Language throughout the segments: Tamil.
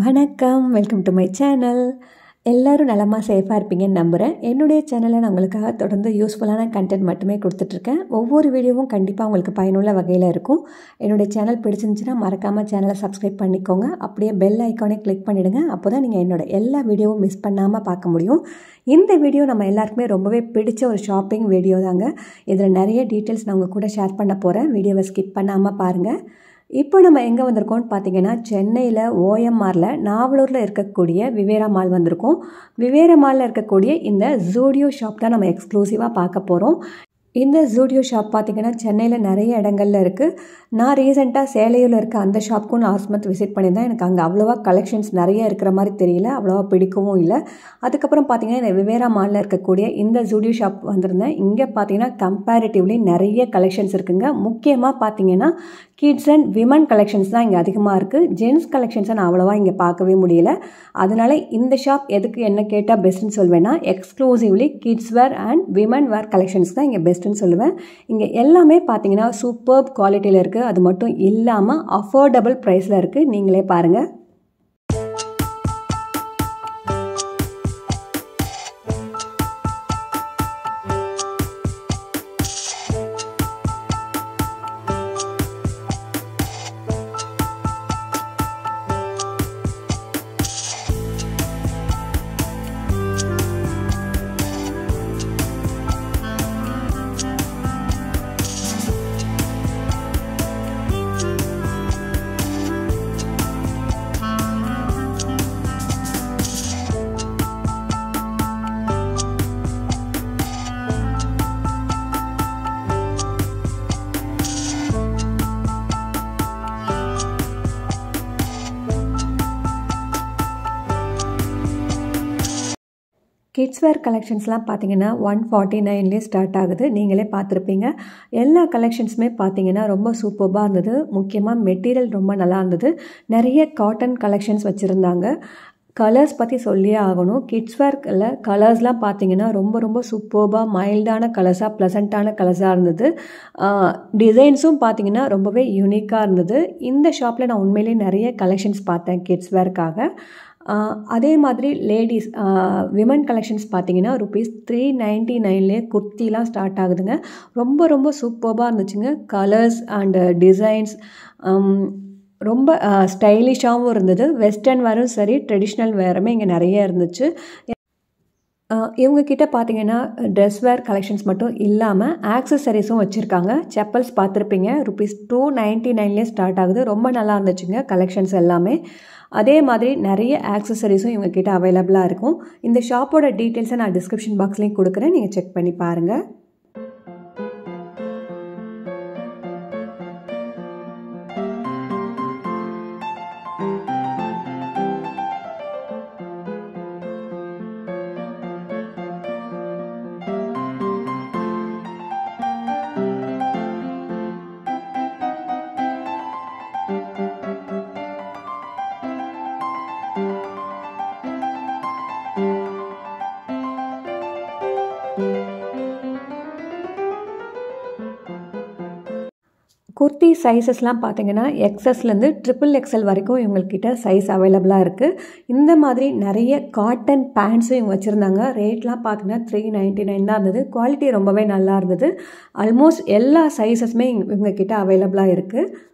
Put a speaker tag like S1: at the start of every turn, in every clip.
S1: வணக்கம், வெல்கம் டு மை சேனல். எல்லோரும் நலமாக சேஃபாக இருப்பீங்கன்னு நம்புகிறேன். என்னுடைய சேனலை நான் உங்களுக்காக தொடர்ந்து யூஸ்ஃபுல்லான கண்டென்ட் மட்டுமே கொடுத்துட்ருக்கேன். ஒவ்வொரு வீடியோவும் கண்டிப்பாக உங்களுக்கு பயனுள்ள வகையில் இருக்கும். என்னுடைய சேனல் பிடிச்சிருந்துச்சுன்னா மறக்காமல் சேனலை சப்ஸ்கிரைப் பண்ணிக்கோங்க. அப்படியே பெல் ஐக்கானே கிளிக் பண்ணிவிடுங்க. அப்போ தான் நீங்கள் என்னோட எல்லா வீடியோவும் மிஸ் பண்ணாமல் பார்க்க முடியும். இந்த வீடியோ நம்ம எல்லாருக்குமே ரொம்பவே பிடிச்ச ஒரு ஷாப்பிங் வீடியோ தாங்க. இதில் நிறைய டீட்டெயில்ஸ் நான் உங்கள் கூட ஷேர் பண்ண போகிறேன். வீடியோவை ஸ்கிப் பண்ணாமல் பாருங்கள். இப்போ நம்ம எங்கே வந்திருக்கோம்னு பார்த்தீங்கன்னா, சென்னையில் ஓஎம்ஆரில் நாவலூரில் இருக்கக்கூடிய விவேரா மால் வந்திருக்கோம். விவேரா மாலில் இருக்கக்கூடிய இந்த ஜூடியோ ஷாப் தான் நம்ம எக்ஸ்க்ளூசிவாக பார்க்க போகிறோம். இந்த ஜூடியோ ஷாப் பார்த்திங்கன்னா சென்னையில் நிறைய இடங்கள்ல இருக்குது. நான் ரீசெண்டாக சேலையூரில் இருக்க அந்த ஷாப்புக்கும் லாஸ்ட் மந்த் விசிட் பண்ணியிருந்தேன். எனக்கு அங்கே அவ்வளோவா கலெக்ஷன்ஸ் நிறைய இருக்கிற மாதிரி தெரியல, அவ்வளோவா பிடிக்கவும் இல்லை. அதுக்கப்புறம் பார்த்திங்கன்னா இந்த விவேரா மாலில் இருக்கக்கூடிய இந்த ஜூடியோ ஷாப் வந்திருந்தேன். இங்கே பார்த்திங்கன்னா கம்பேரிட்டிவ்லி நிறைய கலெக்ஷன்ஸ் இருக்குங்க. முக்கியமாக பார்த்திங்கன்னா கிட்ஸ் அண்ட் விமன் கலெக்ஷன்ஸ் தான் இங்கே அதிகமாக இருக்குது. ஜென்ஸ் கலெக்ஷன்ஸை நான் அவ்வளோவா இங்கே பார்க்கவே முடியல. அதனால் இந்த ஷாப் எதுக்கு என்ன கேட்டால் பெஸ்ட்டுன்னு சொல்வேன்னா, exclusively kids wear and women wear collections தான் இங்கே பெஸ்ட்டுன்னு சொல்லுவேன். இங்கே எல்லாமே பார்த்தீங்கன்னா சூப்பர்ப் குவாலிட்டியில் இருக்குது. அது மட்டும் இல்லாமல் அஃபோர்டபுள் ப்ரைஸில் இருக்குது. நீங்களே பாருங்கள். கிட்ஸ் வேர் கலெக்ஷன்ஸ்லாம் பார்த்தீங்கன்னா 149லேயே ஸ்டார்ட் ஆகுது. நீங்களே பார்த்துருப்பீங்க. எல்லா கலெக்ஷன்ஸுமே பார்த்தீங்கன்னா ரொம்ப சூப்பர்பாக இருந்தது. முக்கியமாக மெட்டீரியல் ரொம்ப நல்லா இருந்தது. நிறைய காட்டன் கலெக்ஷன்ஸ் வச்சுருந்தாங்க. கலர்ஸ் பற்றி சொல்லியே ஆகணும். கிட்ஸ் வேர்க்கில் கலர்ஸ்லாம் பார்த்தீங்கன்னா ரொம்ப சூப்பர்பாக மைல்டான கலர்ஸாக, ப்ளசண்ட்டான கலர்ஸாக இருந்தது. டிசைன்ஸும் பார்த்தீங்கன்னா ரொம்பவே யூனிக்காக இருந்தது. இந்த ஷாப்பில் நான் உண்மையிலேயே நிறைய கலெக்ஷன்ஸ் பார்த்தேன் கிட்ஸ் வேர்க்காக. அதே மாதிரி லேடிஸ் விமன் கலெக்ஷன்ஸ் பார்த்தீங்கன்னா ₹399லேயே குர்த்திலாம் ஸ்டார்ட் ஆகுதுங்க. ரொம்ப சூப்பர்பாக இருந்துச்சுங்க. கலர்ஸ் அண்டு டிசைன்ஸ் ரொம்ப ஸ்டைலிஷாகவும் இருந்தது. வெஸ்டர்ன் வேரும் சரி, ட்ரெடிஷ்னல் வேருமே இங்கே நிறைய இருந்துச்சு. இவங்கக்கிட்ட பார்த்தீங்கன்னா ட்ரெஸ் வேர் கலெக்ஷன்ஸ் மட்டும் இல்லாமல் ஆக்சசரிஸும் வச்சுருக்காங்க. செப்பல்ஸ் பார்த்துருப்பீங்க. ₹299லேயே ஸ்டார்ட் ஆகுது. ரொம்ப நல்லா இருந்துச்சுங்க கலெக்ஷன்ஸ் எல்லாமே. அதே மாதிரி நிறைய ஆக்சசரிஸும் இவங்கக்கிட்ட அவைலபிளாக இருக்கும். இந்த ஷாப்போட டீட்டெயில்ஸை நான் டிஸ்கிரிப்ஷன் பாக்ஸ்லேயும் கொடுக்குறேன். நீங்கள் செக் பண்ணி பாருங்கள். குர்த்தி சைஸஸ்லாம் பார்த்தீங்கன்னா எக்ஸஸ்லேருந்து XXL வரைக்கும் இவங்கக்கிட்ட சைஸ் அவைலபிளாக இருக்குது. இந்த மாதிரி நிறைய காட்டன் பேண்ட்ஸும் இவங்க வச்சுருந்தாங்க. ரேட்லாம் பார்த்தீங்கன்னா $399 தான் இருந்தது. குவாலிட்டி ரொம்பவே நல்லா இருந்தது. ஆல்மோஸ்ட் எல்லா சைஸஸுமே இவங்கக்கிட்ட அவைலபிளாக இருக்குது.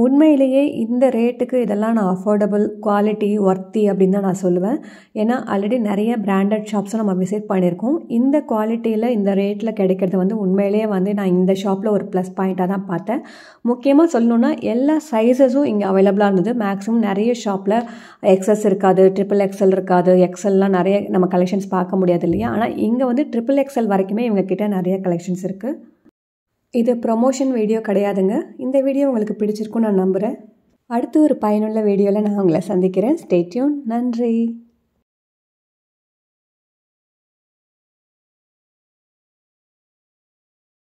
S1: உண்மையிலேயே இந்த ரேட்டுக்கு இதெல்லாம் நான் அஃபோர்டபுள், குவாலிட்டி, ஒர்த்தி அப்படின்னு தான் நான் சொல்லுவேன். ஏன்னா ஆல்ரெடி நிறைய பிராண்டட் ஷாப்ஸும் நம்ம விசிட் பண்ணியிருக்கோம். இந்த குவாலிட்டியில் இந்த ரேட்டில் கிடைக்கிறது உண்மையிலேயே நான் இந்த ஷாப்பில் ஒரு ப்ளஸ் பாயிண்ட்டாக தான் பார்த்தேன். முக்கியமாக சொல்லணுன்னா எல்லா சைஸஸும் இங்கே அவைலபிளாக இருந்தது. மேக்ஸிமம் நிறைய ஷாப்பில் XS இருக்காது, XXL இருக்காது, XLலாம் நிறைய நம்ம கலெக்ஷன்ஸ் பார்க்க முடியாது இல்லையா. ஆனால் இங்கே XXL வரைக்குமே இவங்கக்கிட்ட நிறைய கலெக்ஷன்ஸ் இருக்குது. இது ப்ரொமோஷன் வீடியோ கிடையாதுங்க. இந்த வீடியோ உங்களுக்கு பிடிச்சிருக்குன்னு நான் நம்புகிறேன். அடுத்து ஒரு பயனுள்ள வீடியோவில் நான் உங்களை சந்திக்கிறேன். Stay tune. நன்றி.